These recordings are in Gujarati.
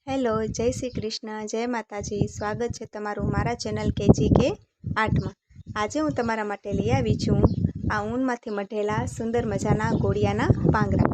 હેલો, જય શ્રી કૃષ્ણ, જય માતાજી. સ્વાગત છે તમારું મારા ચેનલ KGK આર્ટમાં. આજે હું તમારા માટે લઈ આવી છું આ ઊનમાંથી મઢેલા સુંદર મજાના ગોળિયાના પાંગરા,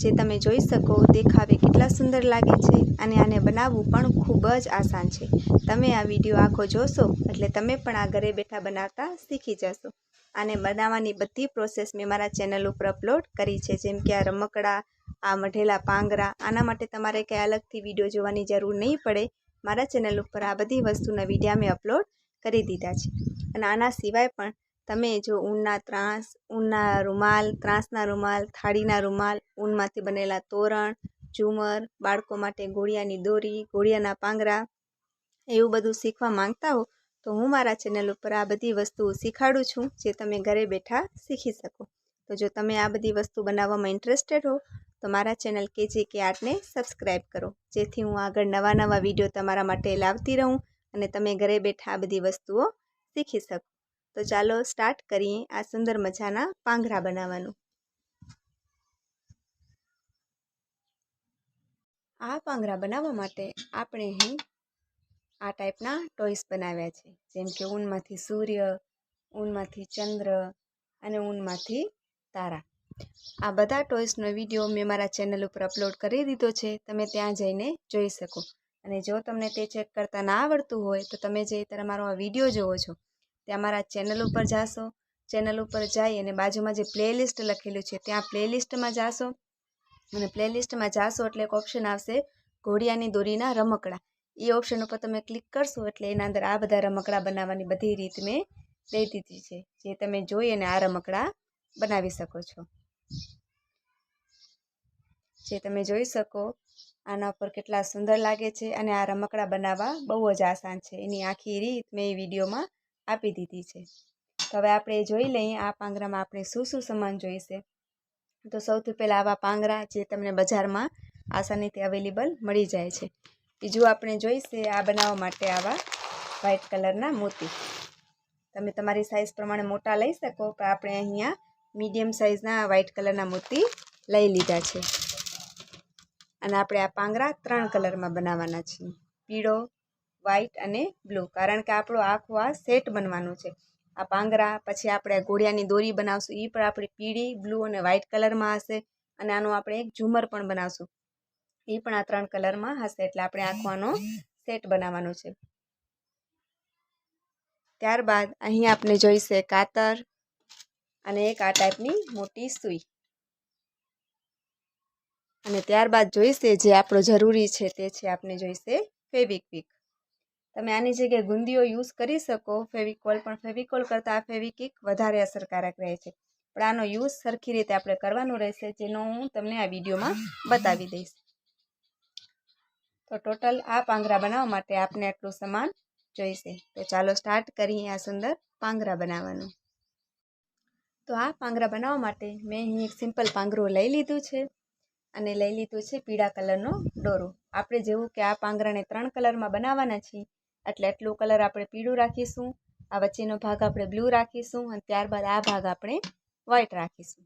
જે તમે જોઈ શકો દેખાવે કેટલા સુંદર લાગે છે અને આને બનાવવું પણ ખૂબ જ આસાન છે. તમે આ વિડીયો આખો જોશો એટલે તમે પણ આ ઘરે બેઠા બનાવતા શીખી જશો. આને બનાવવાની બધી પ્રોસેસ મેં મારા ચેનલ ઉપર અપલોડ કરી છે, જેમ કે આ રમકડા, આ મઢેલા પાંગરા. આના માટે તમારે કંઈ અલગથી વિડીયો જોવાની જરૂર નહીં પડે. મારા ચેનલ ઉપર આ બધી વસ્તુના વિડીયા મેં અપલોડ કરી દીધા છે. અને આના સિવાય પણ તમે જો ઊનના ત્રાંસ, ઊનના રૂમાલ, ત્રાંસના રૂમાલ, થાળીના રૂમાલ, ઊનમાંથી બનેલા તોરણ, ઝુમર, બાળકો માટે ગોળિયાની દોરી, ગોળિયાના પાંગરા એવું બધું શીખવા માંગતા હો તો હું મારા ચેનલ ઉપર આ બધી વસ્તુઓ શીખાડું છું, જે તમે ઘરે બેઠા શીખી શકો. તો જો તમે આ બધી વસ્તુ બનાવવામાં ઇન્ટરેસ્ટેડ હો તો મારા ચેનલ KGK આર્ટને સબસ્ક્રાઈબ કરો, જેથી હું આગળ નવા વિડીયો તમારા માટે લાવતી રહું અને તમે ઘરે બેઠા આ બધી વસ્તુઓ શીખી શકો. તો ચાલો સ્ટાર્ટ કરીએ આ સુંદર મજાના પાંગરા બનાવવાનું. આ પાંગરા બનાવવા માટે આપણે અહીં આ ટાઈપના ટોયસ બનાવ્યા છે, જેમ કે ઊનમાંથી સૂર્ય, ઊનમાંથી ચંદ્ર અને ઊનમાંથી તારા. આ બધા ટોયસનો વિડીયો મેં મારા ચેનલ ઉપર અપલોડ કરી દીધો છે, તમે ત્યાં જઈને જોઈ શકો. અને જો તમને તે ચેક કરતાં ના આવડતું હોય તો તમે જે તમારો આ વિડીયો જોવો છો ત્યાં મારા ચેનલ ઉપર જાશો. ચેનલ ઉપર જઈ અને બાજુમાં જે પ્લેલિસ્ટ લખેલું છે ત્યાં પ્લેલિસ્ટમાં જાશો અને પ્લેલિસ્ટમાં જાશો એટલે એક ઓપ્શન આવશે ઘોડિયાની દોરીના રમકડા. એ ઓપ્શન ઉપર તમે ક્લિક કરશો એટલે એના અંદર આ બધા રમકડા બનાવવાની બધી રીત મેં દઈ દીધી છે, જે તમે જોઈ અને આ રમકડા બનાવી શકો છો. જે તમે જોઈ શકો આના ઉપર કેટલા સુંદર લાગે છે અને આ રમકડા બનાવવા બહુ જ આસાન છે. એની આખી રીત મેં એ વિડીયોમાં આપી દીધી છે. તો હવે આપણે જોઈ લઈએ આ પાંગરામાં આપણે શું શું સામાન જોઈશે. તો સૌથી પહેલાં આવા પાંગરા જે તમને બજારમાં આસાનીથી અવેલેબલ મળી જાય છે. બીજું આપણે જોઈશે આ બનાવવા માટે આવા વ્હાઇટ કલરના મોતી. તમે તમારી સાઇઝ પ્રમાણે મોટા લઈ શકો, પણ આપણે અહીંયા મીડિયમ સાઇઝના વ્હાઇટ કલરના મોતી લઈ લીધા છે. અને આપણે આ પાંગરા 3 કલરમાં બનાવવાના છીએ, પીળો, વ્હાઇટ અને બ્લુ, કારણ કે આપણો આખો આ સેટ બનવાનું છે. આ પાંગરા પછી આપણે ઘોડિયાની દોરી બનાવશું, એ પણ આપણે પીળી, બ્લુ અને વ્હાઇટ કલરમાં હશે. અને આનું આપણે એક ઝુમર પણ બનાવશું, એ પણ આ 3 કલરમાં હશે. એટલે આપણે આખો આનો સેટ બનાવવાનો છે. ત્યારબાદ અહીં આપણે જોઈશે કાતર અને એક આ ટાઈપની મોટી સૂઈ. અને ત્યારબાદ જોઈશે જે આપણો જરૂરી છે તે છે આપણે જોઈશે ફેવિક્વિક. તમે આની જગ્યાએ ગુંદીઓ યુઝ કરી શકો, ફેવિકોલ, પણ ફેવિકોલ કરતાં આ ફેવિક્વિક વધારે અસરકારક રહે છે. પણ આનો યુઝ સરખી રીતે આપણે કરવાનો રહેશે, જેનો હું તમને આ વિડીયોમાં બતાવી દઈશ. તો ટોટલ આ પાંગરા બનાવવા માટે આપણે આટલું સામાન જોઈશે. તો ચાલો સ્ટાર્ટ કરીએ આ સુંદર પાંગરા બનાવવાનું. તો આ પાંગરા બનાવવા માટે મેં અહીં એક સિમ્પલ પાંગરું લઈ લીધું છે અને લઈ લીધું છે પીળા કલરનો દોરો. આપણે જેવું કે આ પાંગરાને 3 કલરમાં બનાવવાના છીએ એટલે એટલું કલર આપણે પીળું રાખીશું, આ વચ્ચેનો ભાગ આપણે બ્લુ રાખીશું અને ત્યારબાદ આ ભાગ આપણે વ્હાઇટ રાખીશું.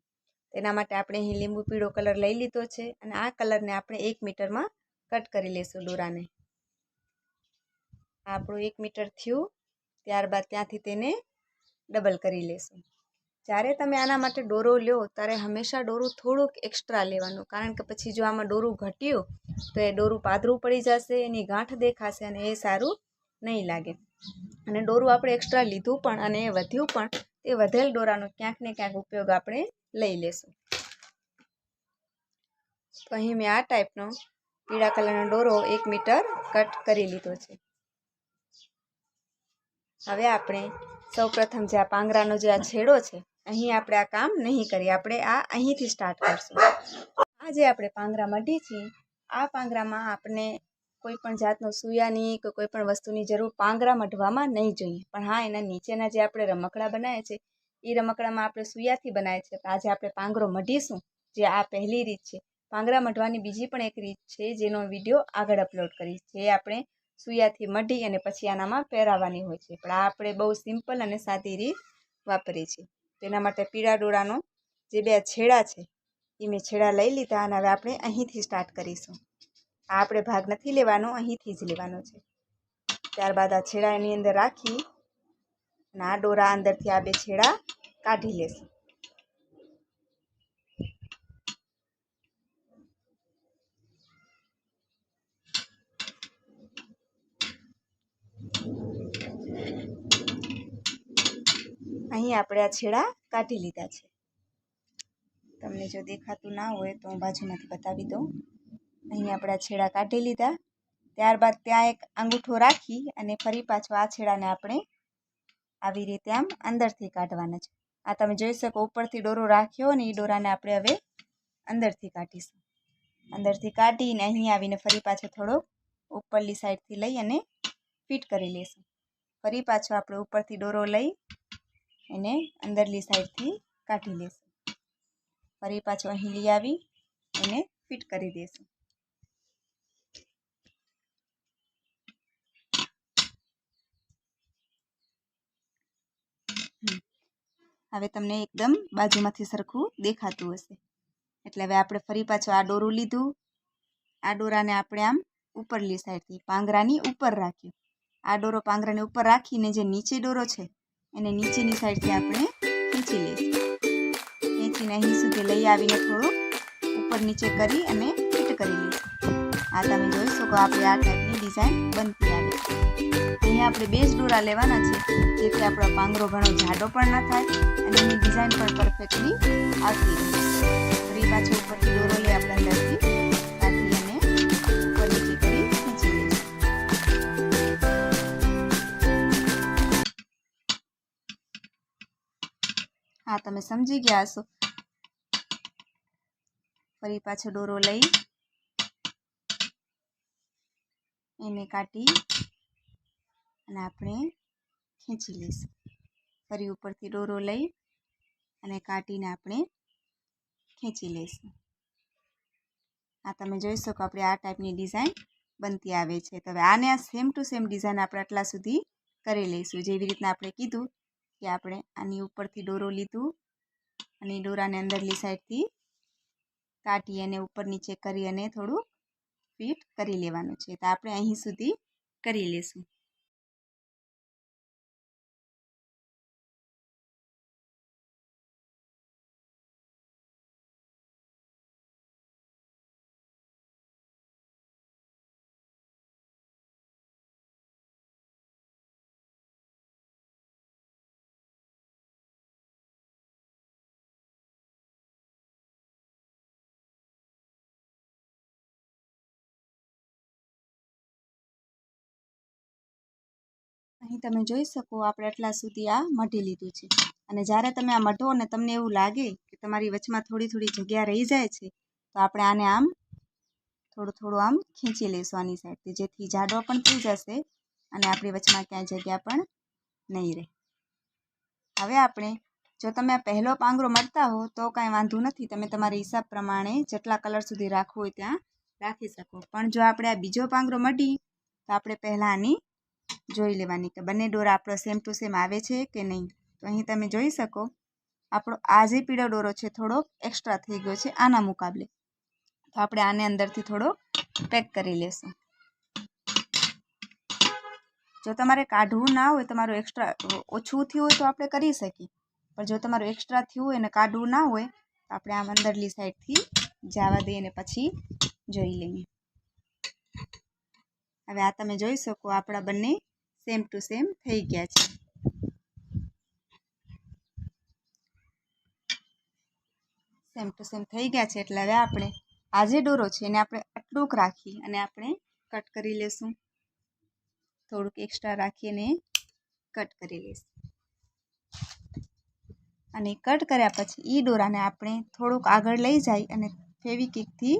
તેના માટે આપણે અહીં લીંબુ પીળો કલર લઈ લીધો છે અને આ કલરને આપણે 1 મીટરમાં કટ કરી લઈશું દોરાને. આપણું 1 મીટર થયું, ત્યારબાદ ત્યાંથી તેને ડબલ કરી લેશું. જ્યારે તમે આના માટે દોરો લો ત્યારે હંમેશા દોરું થોડુંક એક્સ્ટ્રા લેવાનું, કારણ કે પછી જો આમાં દોરું ઘટ્યું તો એ દોરું પાતળું પડી જશે, એની ગાંઠ દેખાશે અને એ સારું નહીં લાગે. અને દોરું આપણે એક્સ્ટ્રા લીધું પણ અને એ વધ્યું પણ, એ વધેલ દોરાનો ક્યાંક ને ક્યાંક ઉપયોગ આપણે લઈ લેશું. તો અહીં મેં આ ટાઈપનો પીળા કલરનો દોરો 1 મીટર કટ કરી લીધો છે. હવે આપણે સૌપ્રથમ જે આ પાંગરાનો જે આ છેડો છે અહીં આપણે આ કામ નહીં કરીએ, આપણે આ અહીંથી સ્ટાર્ટ કરશું. આ જે આપણે પાંગરા મઢી છીએ આ પાંગરામાં આપણે કોઈ પણ જાતનો સૂયાની કે કોઈ પણ વસ્તુની જરૂર પાંગરા મઢવામાં નહીં જોઈએ. પણ હા, એના નીચેના જે આપણે રમકડા બનાવીએ છીએ એ રમકડામાં આપણે સૂયાથી બનાવીએ છીએ. આજે આપણે પાંગરો મઢીશું, જે આ પહેલી રીત છે. પાંગરા મઢવાની બીજી પણ એક રીત છે જેનો વિડીયો આગળ અપલોડ કરીશ, જે આપણે સૂયાથી મઢી અને પછી આનામાં પહેરાવવાની હોય છે. પણ આ આપણે બહુ સિમ્પલ અને સાદી રીત વાપરીએ છીએ. તેના માટે પીળા દોરાનો જે 2 છેડા છે એ મેં છેડા લઈ લીધા અને હવે આપણે અહીંથી સ્ટાર્ટ કરીશું. આ આપણે ભાગ નથી લેવાનો, અહીંથી જ લેવાનો છે. ત્યારબાદ આ છેડા એની અંદર રાખી અને આ દોરા અંદરથી આ બે છેડા કાઢી લેશું. અહીં આપણે આ છેડા કાઢી લીધા છે. તમને જો દેખાતું ના હોય તો હું બાજુમાંથી બતાવી દઉં. અહીં આપણે આ છેડા કાઢી લીધા. ત્યારબાદ ત્યાં એક અંગૂઠો રાખી અને ફરી પાછો આ છેડાને આપણે આવી રીતે આમ અંદરથી કાઢવાના છે. આ તમે જોઈ શકો ઉપરથી દોરો રાખ્યો અને એ દોરાને આપણે હવે અંદરથી કાઢીશું. અંદરથી કાઢીને અહીં આવીને ફરી પાછો થોડો ઉપરલી સાઈડથી લઈ અને ફિટ કરી લઈશું. ફરી પાછો આપણે ઉપરથી દોરો લઈ એને અંદરલી સાઈડથી કાઢી લઈશું. ફરી પાછો અહીં લઈ આવી એને ફિટ કરી દઈશું. હવે તમને એકદમ બાજુમાંથી સરખું દેખાતું હશે. એટલે હવે આપણે ફરી પાછું આ દોરું લીધું. આ દોરાને આપણે આમ ઉપરલી સાઈડથી પાંગરાની ઉપર રાખ્યું. આ દોરો પાંગરાની ઉપર રાખીને જે નીચે દોરો છે એને નીચેની સાઈડથી આપણે ખેંચી લઈશું. ખેંચીને અહીં સુધી લઈ આવીને થોડું ઉપર નીચે કરી અને ફિટ કરી લઈશું. આ તમે જોઈ શકો આપણે આ ટાઈપની ડિઝાઇન બનતી આવે છે. અહીંયા આપણે બે જ દોરા લેવાના છે જેથી આપણો પાંગરો ઘણો જાડો પણ ન થાય અને એની ડિઝાઇન પણ પરફેક્ટલી આવતી રહે. ફરી પાછો ઉપરથી દોરો લઈ આપણે અંદરથી કાઢી અને ઉપર નીચે કરી ખેંચી લઈશું. હા, તમે સમજી ગયા હશો. ફરી પાછો દોરો લઈ એને કાઢી અને આપણે ખેંચી લઈશું. ફરી ઉપરથી દોરો લઈ અને કાઢીને આપણે ખેંચી લઈશું. આ તમે જોઈ શકો આપણે આ ટાઈપની ડિઝાઇન બનતી આવે છે. તો હવે આને આ સેમ ટુ સેમ ડિઝાઇન આપણે આટલા સુધી કરી લઈશું. જેવી રીતના આપણે કીધું કે આપણે આની ઉપરથી દોરો લીધું અને દોરાને અંદરલી સાઈડથી કાઢી અને ઉપર નીચે કરી અને થોડું ફિટ કરી લેવાનું છે. તો આપણે અહીં સુધી કરી લઈશું. અહીં તમે જોઈ શકો આપણે આટલા સુધી આ મઢી લીધું છે. અને જ્યારે તમે આ મઢો અને તમને એવું લાગે કે તમારી વચમાં થોડી થોડી જગ્યા રહી જાય છે તો આપણે આને આમ થોડું થોડું આમ ખેંચી લઈશું આની સાઈડથી, જેથી જાડો પણ થઈ જશે અને આપણી વચમાં ક્યાંય જગ્યા પણ નહીં રહે. હવે આપણે જો તમે આ પહેલો પાંગરો મઢતા હો તો કાંઈ વાંધો નથી, તમે તમારા હિસાબ પ્રમાણે જેટલા કલર સુધી રાખવું હોય ત્યાં રાખી શકો. પણ જો આપણે આ બીજો પાંગરો મઢી તો આપણે પહેલાં આની જોઈ લેવાની કે બંને દોરા આપણો સેમ ટુ સેમ આવે છે કે નહીં. તો અહીં તમે જોઈ શકો આપણો આ જે પીળો દોરો છે થોડો એક્સ્ટ્રા થઈ ગયો છે આના મુકાબલે. તો આપણે આને અંદરથી થોડો પેક કરી લેશું. જો તમારે કાઢવું ના હોય, તમારું એક્સ્ટ્રા ઓછું થયું હોય તો આપણે કરી શકીએ. પણ જો તમારું એક્સ્ટ્રા થયું હોય અને કાઢવું ના હોય તો આપણે આમ અંદરલી સાઈડથી જવા દઈએ અને પછી જોઈ લઈએ. હવે આ તમે જોઈ શકો આપણા બંને સેમ ટુ સેમ થઈ ગયા છે. સેમ ટુ સેમ થઈ ગયા છે એટલે હવે આપણે આ જે દોરો છે એને આપણે આટલુંક રાખી અને આપણે કટ કરી લેશું. થોડુંક એક્સ્ટ્રા રાખીને કટ કરી લઈશું. અને કટ કર્યા પછી એ દોરાને આપણે થોડુંક આગળ લઈ જાય અને ફેવિક્વિકથી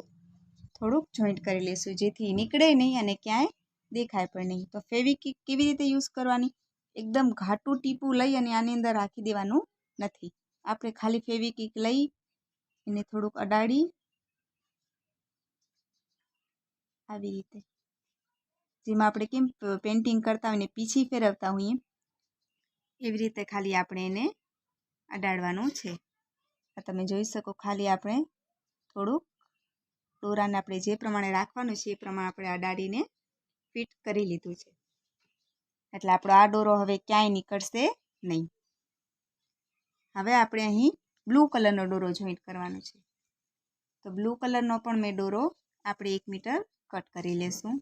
થોડુંક જોઈન્ટ કરી લઈશું, જેથી નીકળે નહીં અને ક્યાંય દેખાય પણ નહીં. તો ફેવિક્વિક કેવી રીતે યુઝ કરવાની, એકદમ ઘાટું ટીપું લઈ અને આની અંદર રાખી દેવાનું નથી. આપણે ખાલી ફેવિક્વિક લઈ એને થોડુંક અડાડી આવી રીતે, જેમાં આપણે કેમ પેઇન્ટિંગ કરતા હોય ને પીછી ફેરવતા હોઈએ એવી રીતે ખાલી આપણે એને અડાડવાનું છે. તમે જોઈ શકો ખાલી આપણે થોડુંક દોરાને આપણે જે પ્રમાણે રાખવાનું છે એ પ્રમાણે આપણે આ ડાળીને ફિટ કરી લીધું છે. એટલે આપણો આ દોરો હવે ક્યાંય નીકળશે નહીં. હવે આપણે અહીં બ્લુ કલરનો દોરો જોઈન્ટ કરવાનો છે. તો બ્લુ કલરનો પણ મેં દોરો આપણે 1 મીટર કટ કરી લેશું.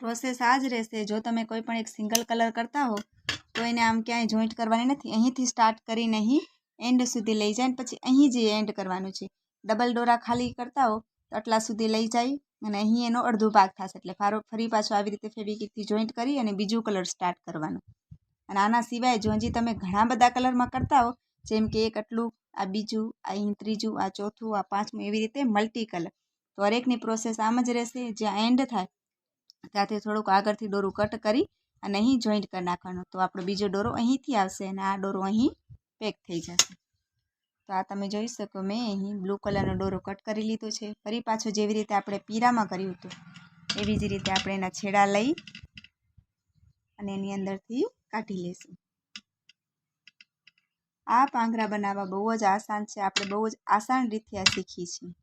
પ્રોસેસ આ જ રહેશે. જો તમે કોઈ પણ એક સિંગલ કલર કરતા હો તો એને આમ ક્યાંય જોઈન્ટ કરવાની નથી. અહીંથી સ્ટાર્ટ કરીને અહીં એન્ડ સુધી લઈ જાય, પછી અહીં જે એન્ડ કરવાનું છે. ડબલ દોરા ખાલી કરતા હો તો આટલા સુધી લઈ જાય અને અહીં એનો અડધો ભાગ થશે. એટલે ફરી પાછું આવી રીતે ફેવિક્વિકથી જોઈન્ટ કરી અને બીજું કલર સ્ટાર્ટ કરવાનું. અને આના સિવાય જો હજી તમે ઘણા બધા કલરમાં કરતા હો, જેમ કે એક આટલું, આ બીજું, અહીં ત્રીજું, આ ચોથું, આ પાંચમું, એવી રીતે મલ્ટી કલર, તો હરેકની પ્રોસેસ આમ જ રહેશે. જ્યાં એન્ડ થાય ત્યાંથી થોડુંક આગળથી દોરું કટ કરી અને અહીં જોઈન્ટ કરી નાખવાનું. તો આપણો બીજો દોરો અહીંથી આવશે અને આ દોરો અહીં પેક થઈ જશે. તો આ તમે જોઈ શકો, મેં અહીં બ્લુ કલરનો દોરો કટ કરી લીધો છે. ફરી પાછો જેવી રીતે આપણે પીરામાં કર્યું હતું એવી જ રીતે આપણે એના છેડા લઈ અને એની અંદરથી કાઢી લઈશું. આ પાંગરા બનાવવા બહુ જ આસાન છે. આપણે બહુ જ આસાન રીતથી આ શીખી છીએ.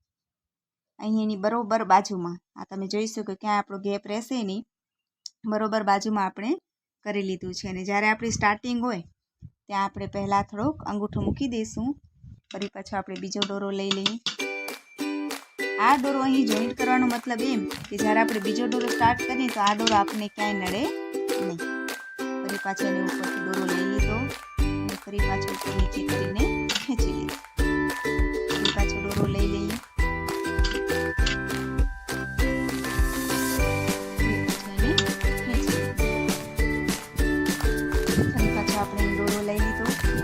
અહીં એની બરોબર બાજુમાં આ તમે જોઈ શકો ક્યાં આપણો ગેપ રહેશે નહીં, બરોબર બાજુમાં આપણે કરી લીધું છે. અને જ્યારે આપણી સ્ટાર્ટિંગ હોય ત્યાં આપણે પહેલાં થોડોક અંગૂઠો મૂકી દઈશું. ફરી પાછો આપણે બીજો દોરો લઈ લઈએ. આ દોરો અહીં જોઈન્ટ કરવાનો મતલબ એમ કે જ્યારે આપણે બીજો દોરો સ્ટાર્ટ કરીએ તો આ દોરો આપણને ક્યાંય નડે નહીં. ફરી પાછો એની ઉપરથી દોરો લઈ લીધો અને ફરી પાછો ઉપર નીચે કરીને ખેંચી લીધો. ફરી પાછો દોરો લઈ લઈએ.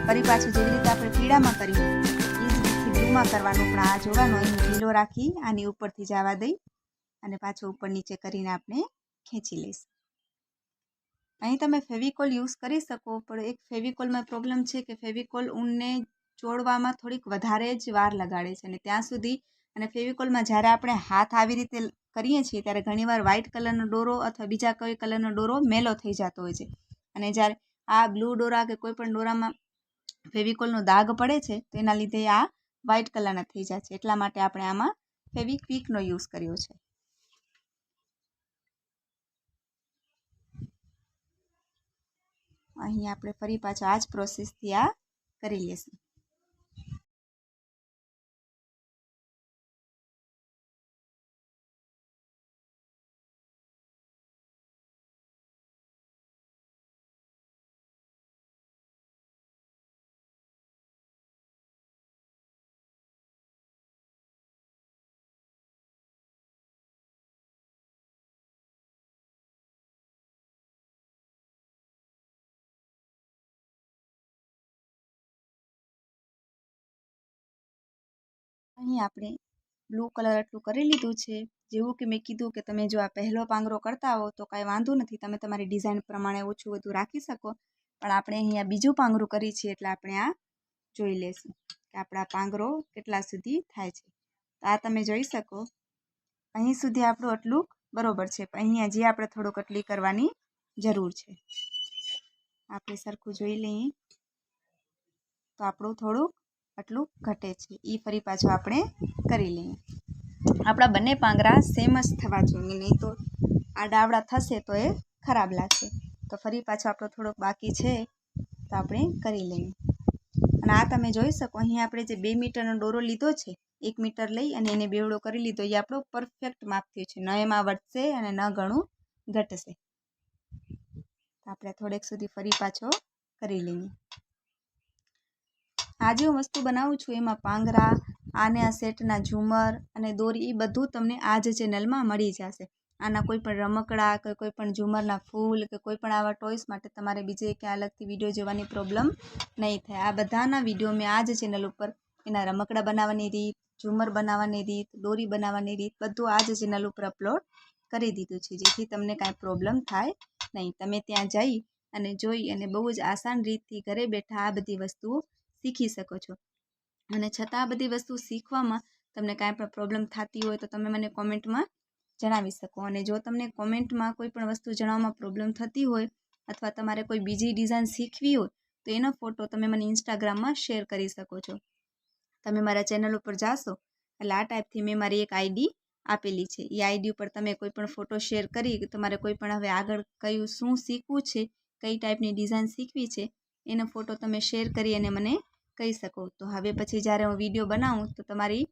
ફરી પાછું જેવી રીતે આપણે પીળામાં કર્યું એ જ રીતથી બ્લુમાં કરવાનું, પણ આ જોવાનું અહીં ઢીલો રાખી આની ઉપરથી જવા દઈ અને પાછું ઉપર નીચે કરીને આપણે ખેંચી લઈશું. અહીં તમે ફેવિકોલ યુઝ કરી શકો, પણ એક ફેવિકોલમાં પ્રોબ્લેમ છે કે ફેવિકોલ ઊનને ચોળવામાં થોડીક વધારે જ વાર લગાડે છે. અને ત્યાં સુધી અને ફેવિકોલમાં જ્યારે આપણે હાથ આવી રીતે કરીએ છીએ ત્યારે ઘણીવાર વ્હાઇટ કલરનો દોરો અથવા બીજા કોઈ કલરનો દોરો મેલો થઈ જતો હોય છે. અને જ્યારે આ બ્લુ દોરા કે કોઈ પણ દોરામાં ફેવિકોલનો દાગ પડે છે તો એના લીધે આ વ્હાઇટ કલરના થઈ જાય છે. એટલા માટે આપણે આમાં ફેવિક્વિકનો યુઝ કર્યો છે. અહીં આપણે ફરી પાછા આ જ પ્રોસેસથી આ કરી લઈશું. અહીં આપણે બ્લુ કલર એટલું કરી લીધું છે. જેવું કે મેં કીધું કે તમે જો આ પહેલો પાંગરો કરતા હો તો કાંઈ વાંધો નથી, તમે તમારી ડિઝાઇન પ્રમાણે ઓછું વધુ રાખી શકો. પણ આપણે અહીંયા બીજું પાંગરું કરી છીએ એટલે આપણે આ જોઈ લેશું કે આપણા પાંગરો કેટલા સુધી થાય છે. તો આ તમે જોઈ શકો અહીં સુધી આપણું આટલું બરોબર છે, પણ અહીંયા જે આપણે થોડું કટલી કરવાની જરૂર છે. આપણે સરખું જોઈ લઈએ તો આપણું થોડુંક આટલું ઘટે છે, એ ફરી પાછું આપણે કરી લઈએ. આપણા બંને પાંગરા સેમ જ થવા જોઈએ, નહીં તો આ ડાવડા થશે તો એ ખરાબ લાગશે. તો ફરી પાછો આપણો થોડોક બાકી છે તો આપણે કરી લઈએ. અને આ તમે જોઈ શકો અહીં આપણે જે 2 મીટરનો દોરો લીધો છે, 1 મીટર લઈ અને એને બેવડો કરી લીધો, એ આપણો પરફેક્ટ માપ થયો છે. ન એમાં વધશે અને ન ઘણું ઘટશે. આપણે થોડેક સુધી ફરી પાછો કરી લઈએ. આજે હું વસ્તુ બનાવું છું એમાં પાંગરા આને આ સેટના ઝુમર અને દોરી એ બધું તમને આ જ ચેનલમાં મળી જશે. આના કોઈ પણ રમકડા કે કોઈ પણ ઝુમરના ફૂલ કે કોઈ પણ આવા ટોયસ માટે તમારે બીજે ક્યાં અલગથી વિડીયો જોવાની પ્રોબ્લેમ નહીં થાય. આ બધાના વિડીયો મેં આ જ ચેનલ ઉપર એના રમકડા બનાવવાની રીત, ઝુમર બનાવવાની રીત, દોરી બનાવવાની રીત બધું આ જ ચેનલ ઉપર અપલોડ કરી દીધું છે, જેથી તમને કાંઈ પ્રોબ્લેમ થાય નહીં. તમે ત્યાં જઈ અને જોઈ અને બહુ જ આસાન રીતથી ઘરે બેઠા આ બધી વસ્તુઓ શીખી શકો છો. અને છતાં આ બધી વસ્તુ શીખવામાં તમને કાંઈ પણ પ્રોબ્લેમ થતી હોય તો તમે મને કોમેન્ટમાં જણાવી શકો. અને જો તમને કોમેન્ટમાં કોઈ પણ વસ્તુ જણાવવામાં પ્રોબ્લેમ થતી હોય અથવા તમારે કોઈ બીજી ડિઝાઇન શીખવી હોય તો એનો ફોટો તમે મને ઇન્સ્ટાગ્રામમાં શેર કરી શકો છો. તમે મારા ચેનલ ઉપર જાશો એટલે આ ટાઈપથી મેં મારી એક આઈડી આપેલી છે. એ આઈડી ઉપર તમે કોઈ પણ ફોટો શેર કરી તમારે કોઈ પણ હવે આગળ કયું શું શીખવું છે, કઈ ટાઈપની ડિઝાઇન શીખવી છે એનો ફોટો તમે શેર કરી અને મને કહી શકો. તો હવે પછી જ્યારે હું વિડીયો બનાવું તો તમારી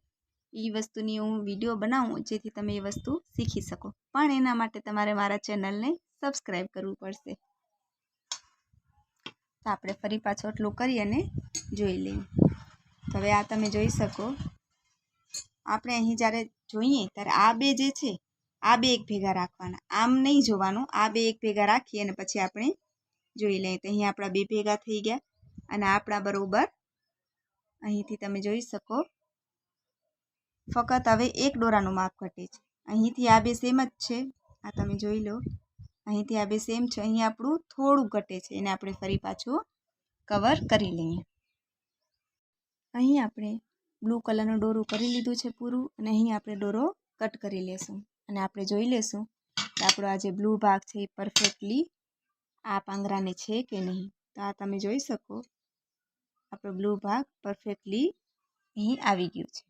એ વસ્તુની હું વિડીયો બનાવું જેથી તમે એ વસ્તુ શીખી શકો. પણ એના માટે તમારે મારા ચેનલને સબસ્ક્રાઈબ કરવું પડશે. તો આપણે ફરી પાછો એટલું કરી અને જોઈ લઈએ. તો હવે આ તમે જોઈ શકો. આપણે અહીં જ્યારે જોઈએ ત્યારે આ બે જે છે આ બે એક ભેગા રાખવાના, આમ નહીં જોવાનું. આ બે એક ભેગા રાખી અને પછી આપણે જોઈ લઈએ. તો અહીં આપણા બે ભેગા થઈ ગયા અને આપણા બરોબર અહીંથી તમે જોઈ શકો. ફક્ત હવે એક દોરાનું માપ ઘટે છે. અહીંથી આ બે સેમ જ છે, આ તમે જોઈ લો. અહીંથી આ બે સેમ છે, અહીં આપણું થોડું ઘટે છે, એને આપણે ફરી પાછું કવર કરી લઈએ. અહીં આપણે બ્લુ કલરનું દોરું કરી લીધું છે પૂરું અને અહીં આપણે દોરો કટ કરી લેશું અને આપણે જોઈ લેશું કે આપણો આ જે બ્લુ ભાગ છે એ પરફેક્ટલી આ પાંગરાને છે કે નહીં. તો આ તમે જોઈ શકો આપણો બ્લુ ભાગ પરફેક્ટલી અહીં આવી ગયું છે.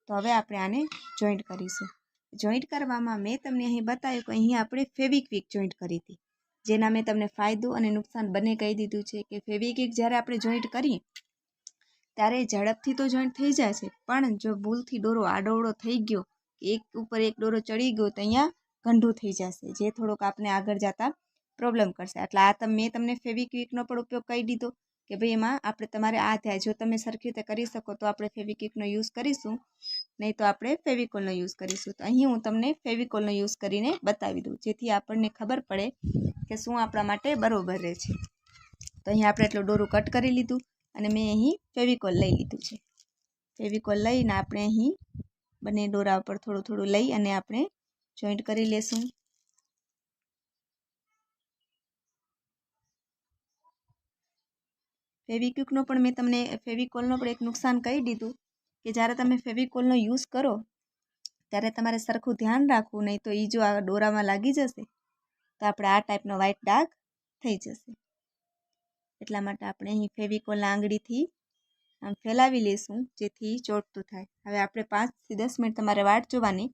તો હવે આપણે આને જોઈન્ટ કરીશું. જોઈન્ટ કરવામાં મેં તમને અહીં બતાવ્યું કે અહીં આપણે ફેવિક્વિક જોઈન્ટ કરી હતી, જેના મેં તમને ફાયદો અને નુકસાન બંને કહી દીધું છે. કે ફેવિક્વિક જ્યારે આપણે જોઈન્ટ કરીએ ત્યારે ઝડપથી તો જોઈન્ટ થઈ જાય છે, પણ જો ભૂલથી દોરો આડોવડો થઈ ગયો, એક ઉપર એક દોરો ચડી ગયો તો અહીંયા ગંઢું થઈ જશે, જે થોડોક આપણે આગળ જતા પ્રોબ્લેમ કરશે. એટલે આ મેં તમને ફેવિક્વિકનો પણ ઉપયોગ કરી દીધો કે ભાઈ એમાં આપણે તમારે આ થાય. જો તમે સરખી રીતે કરી શકો તો આપણે ફેવિક્વિકનો યુઝ કરીશું, નહીં તો આપણે ફેવિકોલનો યુઝ કરીશું. તો અહીં હું તમને ફેવિકોલનો યુઝ કરીને બતાવી દઉં જેથી આપણને ખબર પડે કે શું આપણા માટે બરોબર રહે છે. તો અહીં આપણે એટલું દોરું કટ કરી લીધું અને મેં અહીં ફેવિકોલ લઈ લીધું છે. ફેવિકોલ લઈને આપણે અહીં બંને દોરા ઉપર થોડું થોડું લઈ અને આપણે જોઈન્ટ કરી લેશું. ફેવિક્વિકનો પણ મેં તમને ફેવિકોલનો પણ એક નુકસાન કહી દીધું કે જ્યારે તમે ફેવિકોલનો યુઝ કરો ત્યારે તમારે સરખું ધ્યાન રાખવું, નહીં તો એ જો આ દોરામાં લાગી જશે તો આપણે આ ટાઈપનો વ્હાઇટ ડાઘ થઈ જશે. એટલા માટે આપણે અહીં ફેવિકોલના આંગળીથી આમ ફેલાવી લઈશું જેથી ચોંટતું થાય. હવે આપણે 5 થી 10 મિનિટ તમારે વાટ જોવાની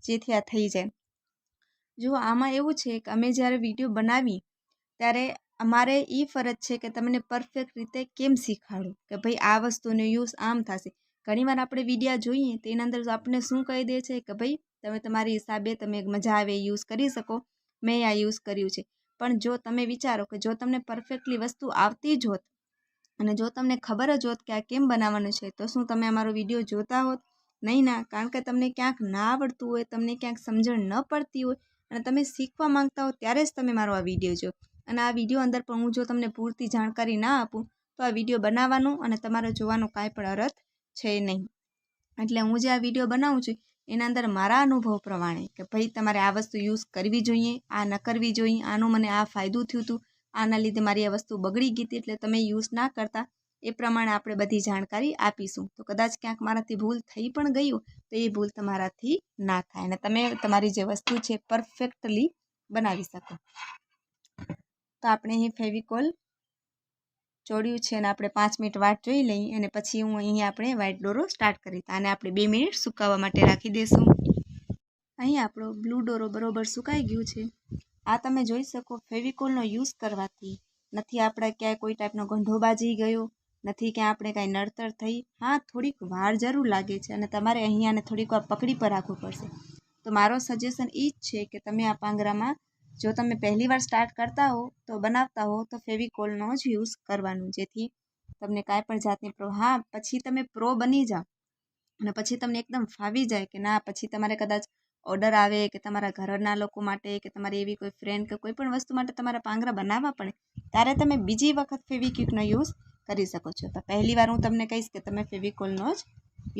જેથી આ થઈ જાય. જો આમાં એવું છે કે અમે જ્યારે વિડીયો બનાવી ત્યારે અમારે એ ફરજ છે કે તમને પરફેક્ટ રીતે કેમ શીખવાડું કે ભાઈ આ વસ્તુનો યુઝ આમ થશે. ઘણીવાર આપણે વિડીયા જોઈએ તો એના અંદર આપણને શું કહી દે છે કે ભાઈ તમે તમારી હિસાબે તમે મજા આવે યુઝ કરી શકો, મેં આ યુઝ કર્યું છે. પણ જો તમે વિચારો કે જો તમને પરફેક્ટલી વસ્તુ આવતી જ હોત અને જો તમને ખબર જ હોત કે આ કેમ બનાવવાનું છે તો શું તમે અમારો વિડીયો જોતા હોત? નહીં ના. કારણ કે તમને ક્યાંક ના આવડતું હોય, તમને ક્યાંક સમજણ ન પડતી હોય અને તમે શીખવા માંગતા હો ત્યારે જ તમે મારો આ વિડીયો જો. અને આ વિડીયો અંદર પણ હું જો તમને પૂરતી જાણકારી ના આપું તો આ વિડીયો બનાવવાનું અને તમારે જોવાનું કાંઈ પણ અર્થ છે નહીં. એટલે હું જે આ વિડીયો બનાવું છું એના અંદર મારા અનુભવ પ્રમાણે કે ભાઈ તમારે આ વસ્તુ યુઝ કરવી જોઈએ, આ ન કરવી જોઈએ, આનું મને આ ફાયદો થયું હતું, આના લીધે મારી આ વસ્તુ બગડી ગઈ હતી એટલે તમે યુઝ ના કરતા, એ પ્રમાણે આપણે બધી જાણકારી આપીશું. તો કદાચ ક્યાંક મારાથી ભૂલ થઈ પણ ગયું તો એ ભૂલ તમારાથી ના થાય અને તમે તમારી જે વસ્તુ છે પરફેક્ટલી બનાવી શકો. તો આપણે અહીં ફેવિકોલ ચોડ્યું છે અને આપણે 5 મિનિટ વાટ જોઈ લઈએ અને પછી હું અહીં આપણે વ્હાઇટ દોરો સ્ટાર્ટ કરી અને આપણે 2 મિનિટ સુકાવવા માટે રાખી દઈશું. અહીં આપણો બ્લુ દોરો બરોબર સુકાઈ ગયું છે. આ તમે જોઈ શકો ફેવિકોલનો યુઝ કરવાથી નથી આપણે ક્યાંય કોઈ ટાઈપનો ગંઢો બાજી ગયો, નથી ક્યાં આપણે કાંઈ નડતર થઈ. હા, થોડીક વાર જરૂર લાગે છે અને તમારે અહીંયાને થોડીક વાર પકડી પર રાખવું પડશે. તો મારો સજેશન એ જ છે કે તમે આ પાંગરામાં જો તમે પહેલી વાર સ્ટાર્ટ કરતા હો તો બનાવતા હો તો ફેવિકોલનો જ યુઝ કરવાનું જેથી તમને કાંઈ પણ જાતની હા પછી તમે પ્રો બની જાઓ અને પછી તમને એકદમ ફાવી જાય કે ના પછી તમારે કદાચ ઓર્ડર આવે કે તમારા ઘરના લોકો માટે કે તમારી એવી કોઈ ફ્રેન્ડ કે કોઈ પણ વસ્તુ માટે તમારા પાંગરા બનાવવા પડે ત્યારે તમે બીજી વખત ફેવિક્વિકનો યુઝ કરી શકો છો. તો પહેલી વાર હું તમને કહીશ કે તમે ફેવિકોલનો જ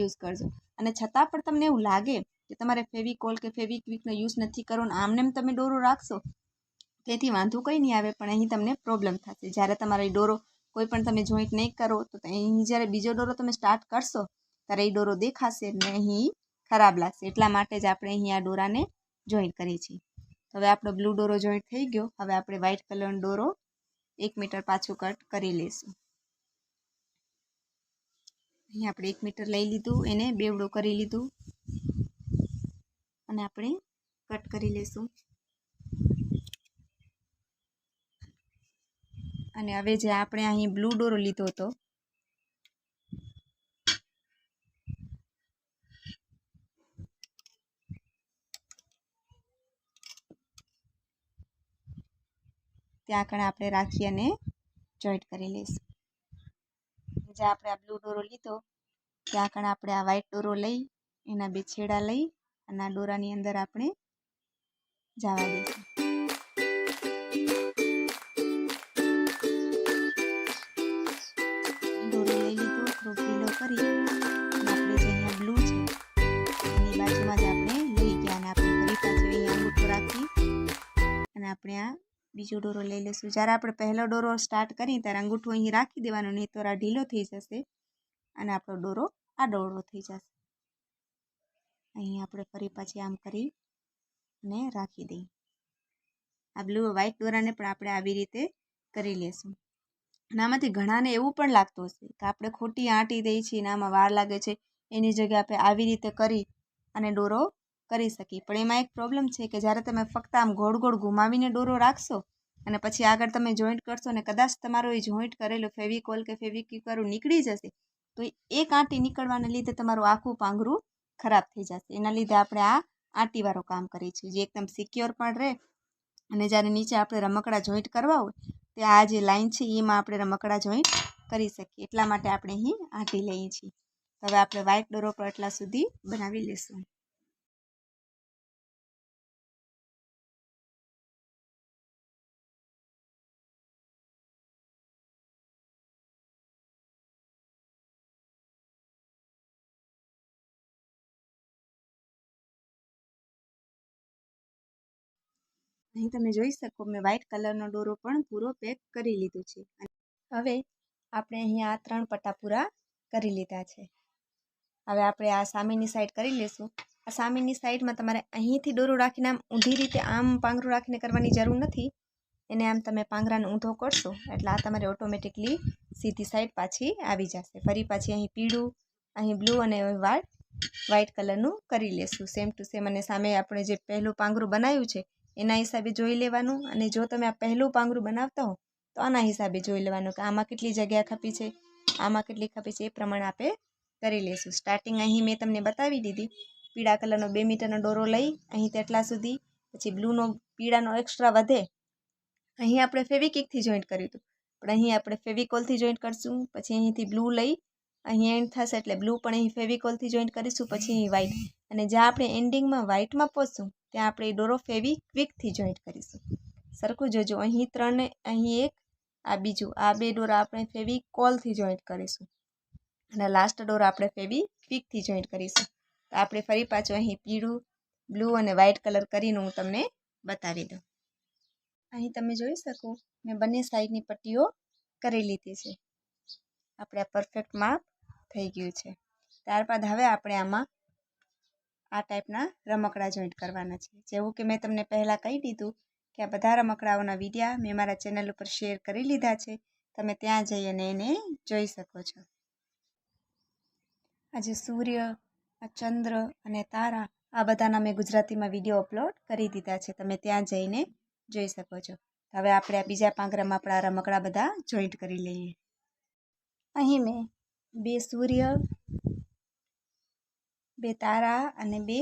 યુઝ કરજો અને છતાં પણ તમને એવું લાગે કે તમારે ફેવિકોલ કે ફેવિક્વિકનો યુઝ નથી કરવો ને આમને તમે દોરો રાખશો તેથી વાંધો કંઈ નહીં આવે, પણ અહીં તમને પ્રોબ્લેમ થશે. જ્યારે તમારો દોરો કોઈ પણ તમે જોઈન્ટ નહીં કરો તો અહીં જ્યારે બીજો દોરો તમે સ્ટાર્ટ કરશો ત્યારે એ દોરો દેખાશે ને અહીં ખરાબ લાગશે. એટલા માટે જ આપણે અહીં આ દોરાને જોઈન્ટ કરીએ છીએ. હવે આપણો બ્લુ દોરો જોઈન્ટ થઈ ગયો. હવે આપણે વ્હાઇટ કલરનો દોરો 1 મીટર પાછું કટ કરી લઈશું. અહીં આપણે 1 મીટર લઈ લીધું, એને બેવડો કરી લીધું અને આપણે કટ કરી લઈશું. અને હવે જે આપણે અહીં બ્લુ દોરો લીધો હતો ત્યાં આગળ આપણે રાખી અને જોઈન્ટ કરી લઈશું. જે આપણે આ બ્લુ દોરો લીધો ત્યાં આગળ આપણે આ વ્હાઇટ દોરો લઈ એના 2 છેડા લઈ અને આ દોરાની અંદર આપણે જવા દઈશું. દોરો લઈ લીધો, થોડો ઢીલો કરી અને આપણે જે અહીંયા બ્લુ છે એની બાજુમાં જ આપણે લઈ ગયા અને આપણે ફરી પાછો અહીંયા અંગૂઠો રાખી અને આપણે આ બીજો દોરો લઈ લઈશું. જ્યારે આપણે પહેલો દોરો સ્ટાર્ટ કરીએ ત્યારે અંગૂઠો અહીં રાખી દેવાનો, નહીં તો આ ઢીલો થઈ જશે અને આપણો દોરો આડોળો થઈ જશે. અહીં આપણે ફરી પાછી આમ કરી અને રાખી દઈએ. આ બ્લુ વ્હાઇટ દોરાને પણ આપણે આવી રીતે કરી લેશું. અને આમાંથી ઘણાને એવું પણ લાગતું હશે કે આપણે ખોટી આંટી દઈએ છીએ અને આમાં વાર લાગે છે, એની જગ્યાએ આપણે આવી રીતે કરી અને દોરો કરી શકીએ. પણ એમાં એક પ્રોબ્લેમ છે કે જ્યારે તમે ફક્ત આમ ગોળ ગોળ ઘુમાવીને દોરો રાખશો અને પછી આગળ તમે જોઈન્ટ કરશો અને કદાચ તમારો એ જોઈન્ટ કરેલો ફેવિકોલ કે ફેવિક્વિક નીકળી જશે તો એક આંટી નીકળવાને લીધે તમારું આખું પાંગરું ખરાબ થઈ જશે. એના લીધે આપણે આ આંટીવાળું કામ કરીએ છીએ, જે એકદમ સિક્યોર પણ રહે અને જ્યારે નીચે આપણે રમકડા જોઈન્ટ કરવા હોય તે આ જે લાઈન છે એમાં આપણે રમકડા જોઈન્ટ કરી શકીએ. એટલા માટે આપણે અહીં આંટી લઈએ છીએ. હવે આપણે વ્હાઇટ દોરો પર એટલા સુધી બનાવી લઈશું. અહીં તમે જોઈ શકો મેં વ્હાઇટ કલરનો દોરો પણ પૂરો પેક કરી લીધો છે. હવે આપણે અહીંયા આ 3 પટ્ટા પૂરા કરી લીધા છે. હવે આપણે આ સામેની સાઈડ કરી લઈશું. આ સામેની સાઈડમાં તમારે અહીંથી દોરો રાખીને આમ ઊંધી રીતે આમ પાંગરું રાખીને કરવાની જરૂર નથી. એને આમ તમે પાંગરાને ઊંધો કરશો એટલે આ તમારે ઓટોમેટિકલી સીધી સાઈડ પાછી આવી જશે. ફરી પાછી અહીં પીળું, અહીં બ્લુ અને વ્હાઇટ કલરનું કરી લેશું સેમ ટુ સેમ. અને સામે આપણે જે પહેલું પાંગરું બનાવ્યું છે એના હિસાબે જોઈ લેવાનું. અને જો તમે આ પહેલું પાંગરું બનાવતા હો તો આના હિસાબે જોઈ લેવાનું કે આમાં કેટલી જગ્યા ખપી છે, આમાં કેટલી ખપી છે, એ પ્રમાણે આપણે કરી લઈશું. સ્ટાર્ટિંગ અહીં મેં તમને બતાવી દીધી. પીળા કલરનો 2 મીટરનો દોરો લઈ અહીં તેટલા સુધી, પછી બ્લૂનો પીળાનો એક્સ્ટ્રા વધે અહીં આપણે ફેવિક્વિકથી જોઈન્ટ કર્યું હતું પણ અહીં આપણે ફેવિકોલથી જોઈન્ટ કરશું. પછી અહીંથી બ્લુ લઈ અહીં એન્ડ થશે એટલે બ્લુ પણ અહીં ફેવિકોલથી જોઈન્ટ કરીશું. પછી અહીં વ્હાઇટ અને જ્યાં આપણે એન્ડિંગમાં વ્હાઇટમાં પહોંચશું ત્યાં આપણે એ દોરો ફેવિક્વિકથી જોઈન્ટ કરીશું. સરખું જોજો, અહીં 3 ને અહીં 1, આ બીજું, આ 2 દોરા આપણે ફેવિકોલથી જોઈન્ટ કરીશું અને લાસ્ટ દોરો આપણે ફેવિક્વિકથી જોઈન્ટ કરીશું. તો આપણે ફરી પાછું અહીં પીળું, બ્લુ અને વ્હાઇટ કલર કરીને હું તમને બતાવી દઉં. અહીં તમે જોઈ શકો મેં બંને સાઈડની પટ્ટીઓ કરી લીધી છે. આપણે આ પરફેક્ટ માપ થઈ ગયું છે. ત્યારબાદ હવે આપણે આમાં આ ટાઈપના રમકડા જોઈન્ટ કરવાના છે. જેવું કે મેં તમને પહેલાં કહી દીધું કે આ બધા રમકડાઓના વિડીયા મેં મારા ચેનલ ઉપર શેર કરી લીધા છે. તમે ત્યાં જઈ અને એને જોઈ શકો છો. આજે સૂર્ય, આ ચંદ્ર અને તારા આ બધાના મેં ગુજરાતીમાં વિડીયો અપલોડ કરી દીધા છે. તમે ત્યાં જઈને જોઈ શકો છો. હવે આપણે આ બીજા પાંગરામાં આપણા રમકડા બધા જોઈન્ટ કરી લઈએ. અહીં મેં 2 સૂર્ય, 2 તારા અને 2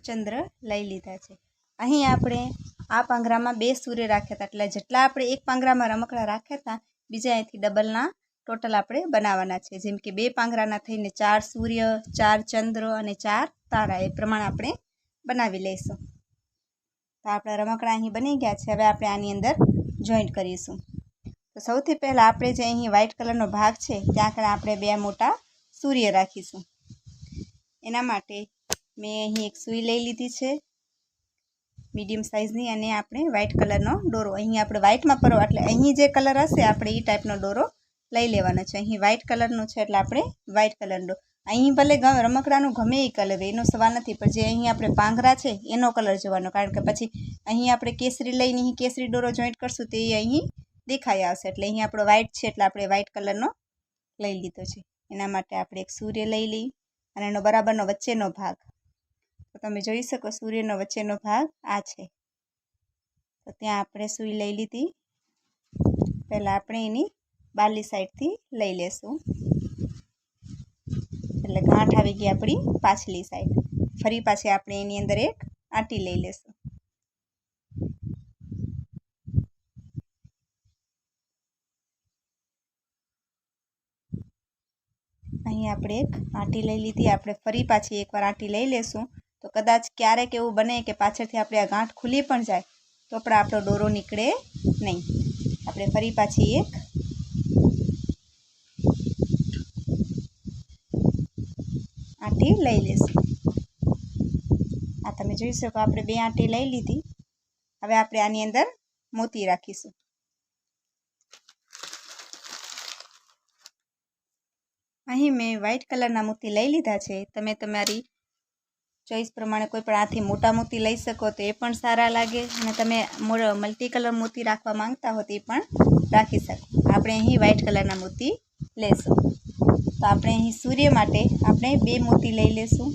ચંદ્ર લઈ લીધા છે. અહીં આપણે આ પાંગરામાં 2 સૂર્ય રાખ્યા હતા એટલે જેટલા આપણે એક પાંગરામાં રમકડા રાખ્યા હતા બીજા અહીંથી ડબલના ટોટલ આપણે બનાવવાના છે. જેમ કે 2 પાંગરાના થઈને 4 સૂર્ય, 4 ચંદ્ર અને 4 તારા એ પ્રમાણે આપણે બનાવી લઈશું. તો આપણા રમકડા અહીં બની ગયા છે. હવે આપણે આની અંદર જોઈન્ટ કરીશું. તો સૌથી પહેલાં આપણે જે અહીં વ્હાઇટ કલરનો ભાગ છે ત્યાં આગળ આપણે 2 મોટા સૂર્ય રાખીશું. એના માટે મેં અહીં એક સૂઈ લઈ લીધી છે મીડિયમ સાઇઝની અને આપણે વ્હાઇટ કલરનો દોરો અહીં આપણે વ્હાઇટમાં પરવા એટલે અહીં જે કલર હશે આપણે એ ટાઈપનો દોરો લઈ લેવાનો છે. અહીં વ્હાઇટ કલરનો છે એટલે આપણે વ્હાઇટ કલરનો. અહીં ભલે રમકડાનું ગમે એ કલર એનો સવાલ નથી, પણ જે અહીં આપણે પાંગરા છે એનો કલર જોવાનો, કારણ કે પછી અહીં આપણે કેસરી લઈને અહીં કેસરી દોરો જોઈન્ટ કરશું તો એ અહીં દેખાઈ આવશે. એટલે અહીં આપણો વ્હાઈટ છે એટલે આપણે વ્હાઈટ કલરનો લઈ લીધો છે. એના માટે આપણે એક સૂર્ય લઈ લઈ અને એનો બરાબરનો વચ્ચેનો ભાગ, તો તમે જોઈ શકો સૂર્યનો વચ્ચેનો ભાગ આ છે. તો ત્યાં આપણે સૂઈ લઈ લીધી. પહેલાં આપણે એની બારલી સાઈડથી લઈ લેશું, એટલે ગાંઠ આવી ગઈ આપણી પાછલી સાઈડ. ફરી પાછી આપણે એની અંદર એક આંટી લઈ લેશું. અહીં આપણે એક આંટી લઈ લીધી. આપણે ફરી પાછી એકવાર આંટી લઈ લેશું. તો કદાચ ક્યારેક એવું બને કે પાછળથી આપણે આ ગાંઠ ખુલી પણ જાય તો પણ આપણો દોરો નીકળે નહીં. આપણે ફરી પાછી એક આંટી લઈ લેશું. આ તમે જોઈ શકો આપણે 2 આંટી લઈ લીધી. હવે આપણે આની અંદર મોતી રાખીશું. અહીં મેં વ્હાઈટ કલરના મોતી લઈ લીધા છે. તમે તમારી ચોઈસ પ્રમાણે કોઈ પણ આથી મોટા મોતી લઈ શકો તો એ પણ સારા લાગે, અને તમે મલ્ટી કલર મોતી રાખવા માંગતા હો તો એ પણ રાખી શકો. આપણે અહીં વ્હાઈટ કલરના મોતી લેશું. તો આપણે અહીં સૂર્ય માટે આપણે 2 મોતી લઈ લેશું.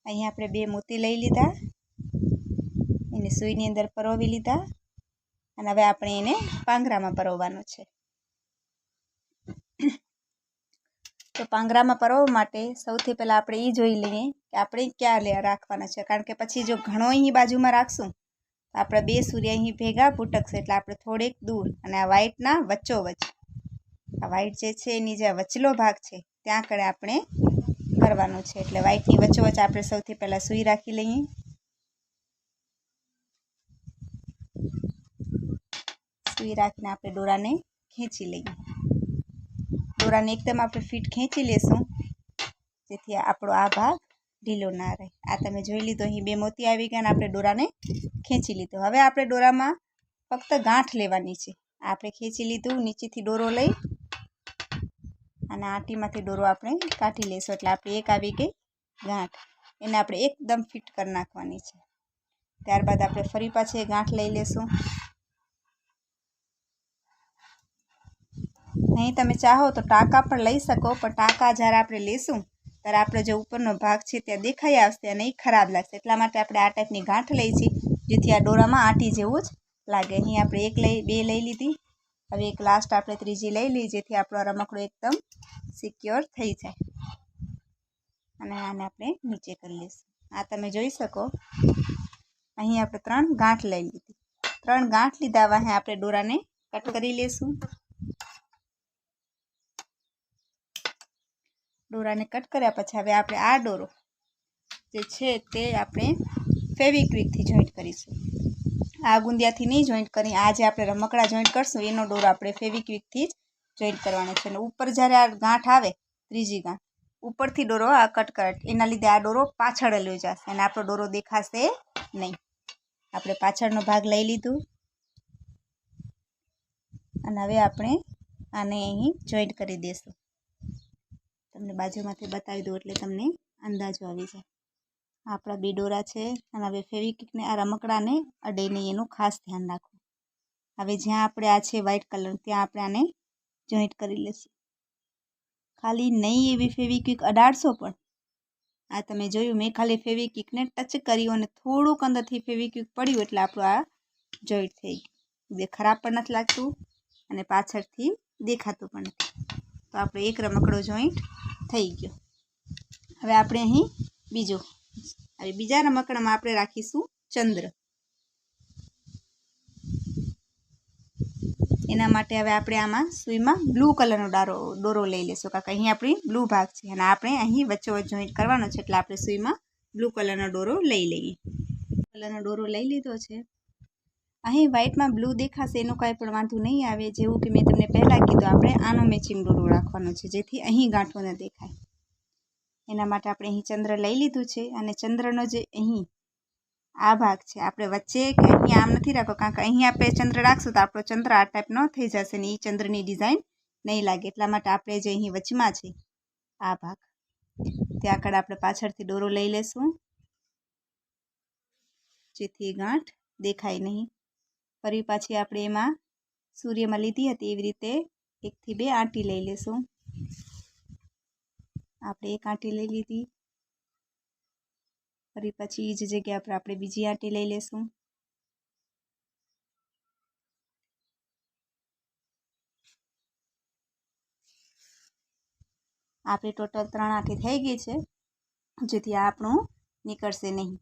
અહીં આપણે 2 મોતી લઈ લીધા, એને સૂઈની અંદર પરોવી લીધા, અને હવે આપણે એને પાંગરામાં પરોવવાનો છે. તો પાંગરામાં પરોવવા માટે સૌથી પહેલાં આપણે એ જોઈ લઈએ કે આપણે ક્યાં રાખવાના છે, કારણ કે પછી જો ઘણો અહીં બાજુમાં રાખશું તો આપણે 2 સૂર્ય અહીં ભેગા ભૂટકશે. એટલે આપણે થોડેક દૂર, અને આ વ્હાઈટના વચ્ચોવચ્ચ, આ વ્હાઈટ જે છે એની જે વચલો ભાગ છે ત્યાં કડે આપણે કરવાનું છે. એટલે વ્હાઈટની વચ્ચોવચ્ચ આપણે સૌથી પહેલાં સૂઈ રાખી લઈએ. સૂઈ રાખીને આપણે દોરાને ખેંચી લઈએ. દોરાને એકદમ આપણે ફિટ ખેંચી લેશું, જેથી આપણો આ ભાગ ઢીલો ના રહે. આ તમે જોઈ લીધો, અહીં 2 મોતી આવી ગયા અને આપણે દોરાને ખેંચી લીધો. હવે આપણે દોરામાં ફક્ત ગાંઠ લેવાની છે. આપણે ખેંચી લીધું, નીચેથી દોરો લઈ અને આંટીમાંથી દોરો આપણે કાઢી લઈશું. એટલે આપણી એક આવી ગઈ ગાંઠ. એને આપણે એકદમ ફિટ કરી નાખવાની છે. ત્યારબાદ આપણે ફરી પાછી ગાંઠ લઈ લેશું. અહીં તમે ચાહો તો ટાંકા પણ લઈ શકો, પણ ટાંકા જ્યારે આપણે લેશું ત્યારે આપણે જે ઉપરનો ભાગ છે ત્યાં દેખાઈ આવશે અને એ ખરાબ લાગશે. એટલા માટે આપણે આ ટાઈપની ગાંઠ લઈ છીએ, જેથી આ દોરામાં આંટી જેવું જ લાગે. અહીં આપણે 2 લઈ લીધી. હવે એક લાસ્ટ આપણે ત્રીજી લઈ લઈએ, જેથી આપણો રમકડો એકદમ સિક્યોર થઈ જાય. અને આને આપણે નીચે કરી લઈશું. આ તમે જોઈ શકો અહીં આપણે 3 ગાંઠ લઈ લીધી. 3 ગાંઠ લીધા. હવે આપણે દોરાને કટ કરી લઈશું. દોરાને કટ કર્યા પછી હવે આપણે આ દોરો જે છે તે આપણે ફેવિક્વિકથી જોઈન્ટ કરીશું. આ ગુંદિયાથી નહીં જોઈન્ટ કરી, આ જે આપણે રમકડા જોઈન્ટ કરશું એનો દોરો આપણે ફેવિક્વિકથી જ જોઈન્ટ કરવાનો છે. અને ઉપર જ્યારે આ ગાંઠ આવે, ત્રીજી ગાંઠ ઉપરથી દોરો આ કટ કરે, એના લીધે આ દોરો પાછળ લઈ જશે અને આપણો દોરો દેખાશે નહીં. આપણે પાછળનો ભાગ લઈ લીધું અને હવે આપણે આને અહીં જોઈન્ટ કરી દઈશું. તમને બાજુમાંથી બતાવી દઉં એટલે તમને અંદાજો આવી જાય. આપણા 2 દોરા છે અને હવે ફેવિક્વિકને આ રમકડાને અડે નહીં એનું ખાસ ધ્યાન રાખવું. હવે જ્યાં આપણે આ છે વ્હાઈટ કલર, ત્યાં આપણે આને જોઈન્ટ કરી લઈશું. ખાલી નહીં એવી ફેવિક્વિક અડાડશો પણ. આ તમે જોયું, મેં ખાલી ફેવિક્વિકને ટચ કર્યું અને થોડુંક અંદરથી ફેવિક્વિક પડ્યું એટલે આપણું આ જોઈન્ટ થઈ ગયું. જે ખરાબ પણ નથી લાગતું અને પાછળથી દેખાતું પણ નથી. તો આપણે એક રમકડો જોઈન્ટ થઈ ગયો. હવે આપણે અહીં બીજા રમકડામાં આપણે રાખીશું ચંદ્ર. એના માટે હવે આપણે આમાં સૂઈમાં બ્લુ કલરનો દોરો લઈ લઈશું, કારણ કે અહીં આપણી બ્લુ ભાગ છે અને આપણે અહીં વચ્ચોવચ્ચ જોઈન્ટ કરવાનો છે. એટલે આપણે સૂઈમાં બ્લુ કલરનો દોરો લઈ લઈએ. કલરનો દોરો લઈ લીધો છે. અહીં વ્હાઈટમાં બ્લુ દેખાશે એનો કાંઈ પણ વાંધો નહીં આવે. જેવું કે મેં તમને પહેલાં કીધું, આપણે આનો મેચિંગ દોરો રાખવાનો છે, જેથી અહીં ગાંઠો ન દેખાય. એના માટે આપણે અહીં ચંદ્ર લઈ લીધું છે અને ચંદ્રનો જે અહીં આ ભાગ છે આપણે વચ્ચે કે અહીંયા આમ નથી રાખો, કારણ કે અહીંયા આપણે ચંદ્ર રાખશું તો આપણો ચંદ્ર આ ટાઈપનો થઈ જશે ને એ ચંદ્રની ડિઝાઇન નહીં લાગે, એટલા માટે આપણે જે અહીં વચમાં છે આ ભાગ ત્યાં આગળ આપણે પાછળથી દોરો લઈ લેશું જેથી ગાંઠ દેખાય નહીં. ફરી પાછી આપણે એમાં સૂર્યમાં લીધી હતી એવી રીતે 1 થી 2 આંટી લઈ લેશું. આપણે એક આંટી લઈ લીધી, ફરી પછી એ જ જગ્યા પર આપણે બીજી આંટી લઈ લેશું. આપણે ટોટલ 3 આંટી થઈ ગઈ છે જેથી આ આપણું નીકળશે નહીં.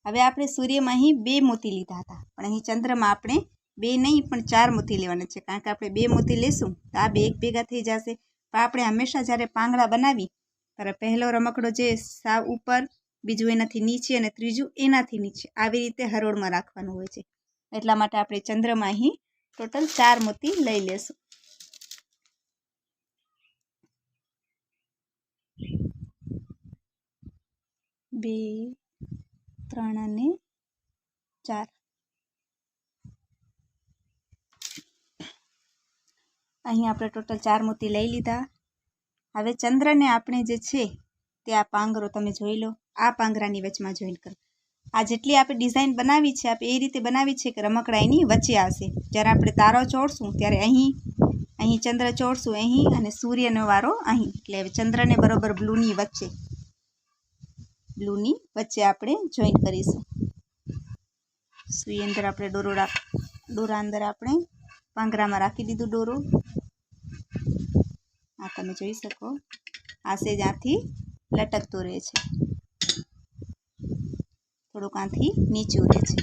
હવે આપણે સૂર્યમાં અહીં 2 મોતી લીધા હતા, પણ અહીં ચંદ્રમાં આપણે 2 નહીં પણ 4 મોતી લેવાના છે, કારણ કે આપણે 2 મોતી લેશું તો આ 2 એક ભેગા થઈ જશે. પણ આપણે હંમેશા જ્યારે પાંગડા બનાવી ત્યારે પહેલો રમકડો જે સાવ ઉપર, બીજું એનાથી નીચે અને ત્રીજું એનાથી નીચે આવી રીતે હરોળમાં રાખવાનું હોય છે. એટલા માટે આપણે ચંદ્રમાં અહીં ટોટલ 4 મોતી લઈ લેશું. 2, 3 અને 4. અહીં આપણે ટોટલ 4 મોતી લઈ લીધા. હવે ચંદ્રને આપણે જે છે તે આ પાંગરો તમે જોઈ લો, આ પાંગરાની વચમાં જોઈન્ટ કરો. આ જેટલી આપણે ડિઝાઇન બનાવી છે આપણે એ રીતે બનાવી છે કે રમકડા એની વચ્ચે આવશે. જ્યારે આપણે તારો ચોડશું ત્યારે અહીં ચંદ્ર ચોડશું અહીં, અને સૂર્યનો વારો અહીં, એટલે ચંદ્રને બરોબર બ્લૂની વચ્ચે આપણે જોઈન્ટ કરીશું. સુઈ અંદર આપણે દોરા અંદર આપણે પાંગરામાં રાખી દીધું દોરો. આ તમે જોઈ શકો આ સેજ આથી લટકતો રહે છે, થોડુંક આથી નીચું રહે છે.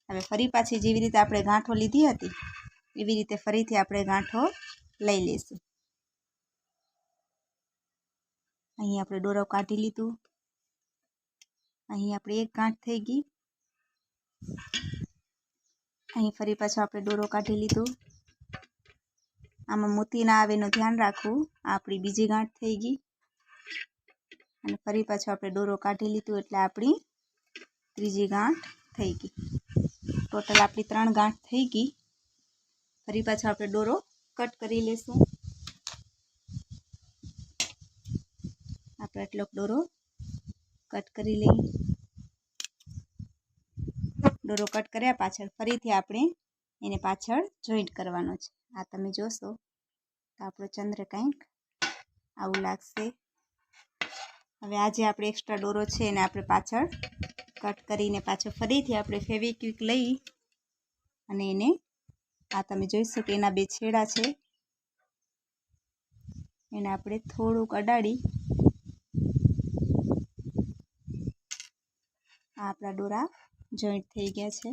હવે ફરી પાછી જેવી રીતે આપણે ગાંઠો લીધી હતી એવી રીતે ફરીથી આપણે ગાંઠો લઈ લઈશું. અહીં આપણે દોરો કાઢી લીધું, અહીં આપણે એક ગાંઠ થઈ ગઈ, અહીં ફરી પાછો આપણે દોરો કાઢી લીધો. આમાં મોતી ના આવે એનું ધ્યાન રાખવું. આ આપણી બીજી ગાંઠ થઈ ગઈ, અને ફરી પાછો આપણે દોરો કાઢી લીધું એટલે આપણી ત્રીજી ગાંઠ થઈ ગઈ. ટોટલ આપણી 3 ગાંઠ થઈ ગઈ. ફરી પાછો આપણે દોરો કટ કરી લેશું. આપણે એટલો દોરો કટ કરી લઈએ. દોરો કટ કર્યા પાછળ ફરીથી આપણે એને પાછળ જોઈન્ટ કરવાનો છે. આ તમે જોશો તો આપણો ચંદ્ર કંઈક આવું લાગશે. હવે આ જે આપણે એક્સ્ટ્રા દોરો છે એને આપણે પાછળ કટ કરીને પાછળ ફરીથી આપણે ફેવિક્વિક લઈ અને એને આ તમે જોઈશો કે એના 2 છેડા છે એને આપણે થોડુંક અડાડી આ આપણા દોરા જોઈન્ટ થઈ ગયા છે.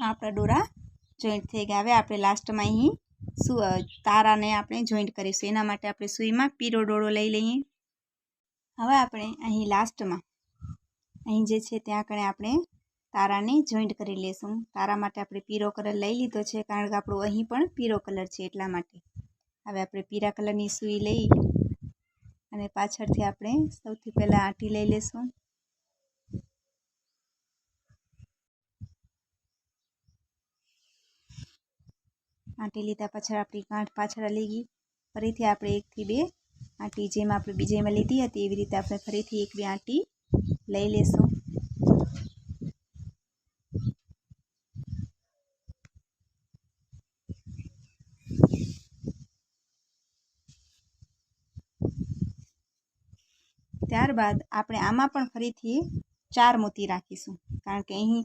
આપણા દોરા જોઈન્ટ થઈ ગયા. હવે આપણે લાસ્ટમાં અહીં તારાને આપણે જોઈન્ટ કરીશું. એના માટે આપણે સુઈમાં પીળો દોરો લઈ લઈએ. હવે આપણે અહીં લાસ્ટમાં અહીં જે છે ત્યાં આગળ આપણે તારાને જોઈન્ટ કરી લેશું. તારા માટે આપણે પીળો કલર લઈ લીધો છે, કારણ કે આપણો અહીં પણ પીળો કલર છે એટલા માટે. હવે આપણે પીળા કલરની સુઈ લઈ અને પાછળથી આપણે સૌથી પહેલાં આંટી લઈ લેશું. આંટી લીધા પાછળ આપણી ગાંઠ પાછળ હલી ગઈ. ફરીથી આપણે 1 થી 2 આંટી જેમ આપણે બીજેમાં લીધી હતી એવી રીતે આપણે ફરીથી 1-2 આંટી લઈ લેશું. ત્યારબાદ આપણે આમાં પણ ફરીથી 4 મોતી રાખીશું, કારણ કે અહીં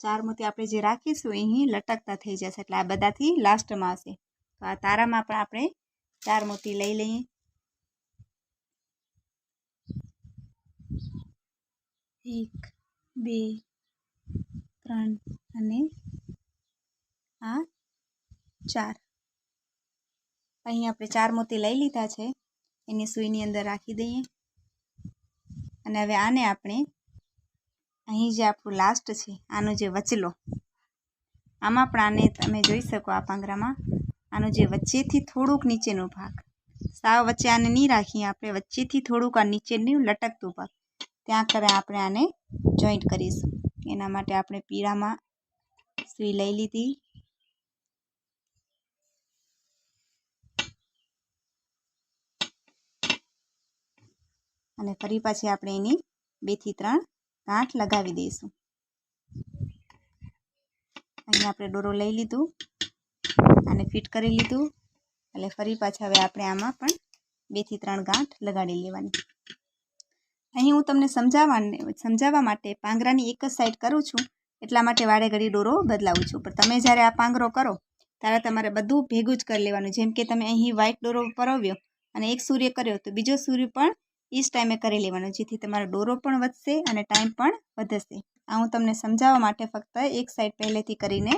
4 મોતી આપણે જે રાખીશું અહીં લટકતા થઈ જશે, એટલે આ બધાથી લાસ્ટમાં હશે. તો આ તારામાં પણ આપણે 4 મોતી લઈ લઈએ. 1, 2, 3 અને આ 4. અહીં આપણે 4 મોતી લઈ લીધા છે, એની સુઈની અંદર રાખી દઈએ. અને હવે આને આપણે અહીં જે આપણું લાસ્ટ છે આનો જે વચલો, આમાં પણ આને તમે જોઈ શકો આ પાંગરામાં આનો જે વચ્ચેથી થોડુંક નીચેનો ભાગ સાવ વચ્ચે આને નહીં રાખીએ આપણે, વચ્ચેથી થોડુંક આ નીચેનું લટકતું ભાગ ત્યાં કરે આપણે આને જોઈન્ટ કરીશું. એના માટે આપણે પીળામાં સુઈ લઈ લીધી અને ફરી પાછી આપણે એની 2 થી 3 ગાંઠ લગાવી દઈશું. અહીં આપણે દોરો લઈ લીધું અને ફિટ કરી લીધું એટલે ફરી પાછા હવે આપણે આમાં પણ 2 થી 3 ગાંઠ લગાડી લેવાની. અહીં હું તમને સમજાવવા માટે પાંગરાની એક જ સાઈડ કરું છું, એટલા માટે વારે ઘડી દોરો બદલાવું છું. પણ તમે જ્યારે આ પાંગરો કરો ત્યારે તમારે બધું ભેગું જ કરી લેવાનું. જેમ કે તમે અહીં વ્હાઈટ દોરો પરોવ્યો અને એક સૂર્ય કર્યો તો બીજો સૂર્ય પણ એ જ ટાઈમે કરી લેવાનો, જેથી તમારો દોરો પણ વધશે અને ટાઈમ પણ વધશે. આ હું તમને સમજાવવા માટે ફક્ત એક સાઈડ પહેલેથી કરીને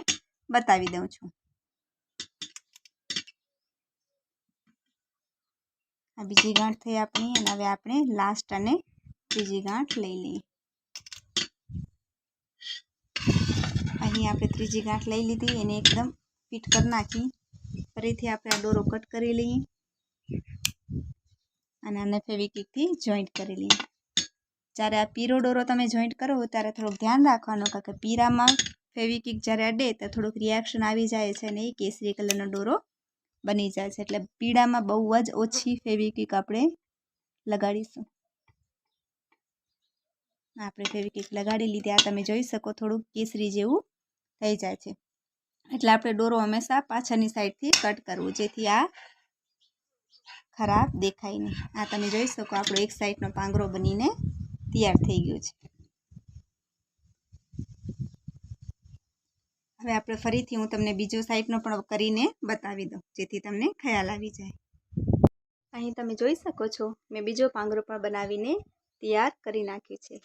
બતાવી દઉં છું. આ બીજી ગાંઠ થઈ આપણી અને હવે આપણે લાસ્ટ અને ત્રીજી ગાંઠ લઈ લઈએ. અહીં આપણે ત્રીજી ગાંઠ લઈ લીધી, એને એકદમ ફિટ કરી નાખી. ફરીથી આપણે આ દોરો કટ કરી લઈએ અને આને ફેવિક્વિકથી જોઈન્ટ કરી લઈએ. જ્યારે આ પીળો દોરો તમે જોઈન્ટ કરો ત્યારે થોડુંક ધ્યાન રાખવાનું, કારણ કે પીળામાં ફેવિક્વિક જ્યારે અડે તો થોડુંક રિએક્શન આવી જાય છે અને એ કેસરી કલરનો દોરો બની જાય છે. એટલે પીળામાં બહુ જ ઓછી ફેવિક્વિક આપણે લગાડીશું. આપણે ફેવિક્વિક લગાડી લીધી. આ તમે જોઈ શકો થોડુંક કેસરી જેવું થઈ જાય છે. એટલે આપણે દોરો હંમેશા પાછળની સાઈડથી કટ કરવું, જેથી આ ખરાબ દેખાય નહીં. આ તમે જોઈ શકો આપણો એક સાઈડનો પાંગરો બનીને તૈયાર થઈ ગયો છે. હવે આપણે ફરીથી હું તમને બીજો સાઈડનો પણ કરીને બતાવી દઉં, જેથી તમને ખ્યાલ આવી જાય. અહીં તમે જોઈ શકો છો મેં બીજો પાંગરો પણ બનાવીને તૈયાર કરી નાખ્યો છે.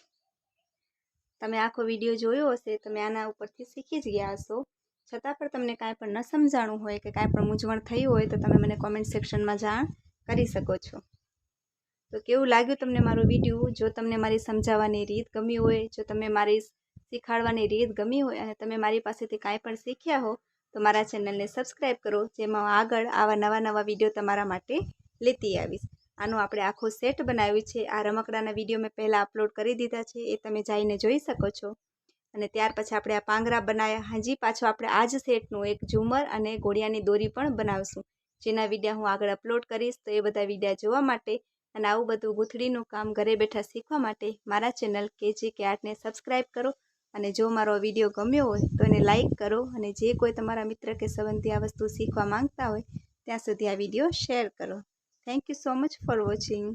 તમે આખો વિડીયો જોયો હશે, તમે આના ઉપરથી શીખી જ ગયા હશો. છતાં પણ તમને કાંઈ પણ ન સમજાણું હોય કે કાંઈ પણ મૂંઝવણ થઈ હોય તો તમે મને કોમેન્ટ સેક્શનમાં જાણ કરી શકો છો. તો કેવું લાગ્યું તમને મારો વિડીયો? જો તમને મારી સમજાવવાની રીત ગમી હોય, જો તમે મારી શીખવાડવાની રીત ગમી હોય અને તમે મારી પાસેથી કાંઈ પણ શીખ્યા હો તો મારા ચેનલને સબસ્ક્રાઈબ કરો, જેમાં આગળ આવા નવા વિડીયો તમારા માટે લેતી આવીશ. આનો આપણે આખો સેટ બનાવ્યું છે. આ રમકડાના વિડીયો મેં પહેલાં અપલોડ કરી દીધા છે, એ તમે જઈને જોઈ શકો છો. અને ત્યાર પછી આપણે આ પાંગરા બનાવ્યા. હજી પાછો આપણે આ જ સેટનું એક ઝુમર અને ઘોડિયાની દોરી પણ બનાવશું, જેના વિડીયો હું આગળ અપલોડ કરીશ. તો એ બધા વિડીયો જોવા માટે અને આવું બધું ગૂંથણીનું કામ ઘરે બેઠા શીખવા માટે મારા ચેનલ KGK આર્ટને સબસ્ક્રાઈબ કરો. અને જો મારો વિડીયો ગમ્યો હોય તો એને લાઈક કરો, અને જે કોઈ તમારા મિત્ર કે સંબંધી આ વસ્તુ શીખવા માંગતા હોય ત્યાં સુધી આ વિડીયો શેર કરો. Thank you so much for watching.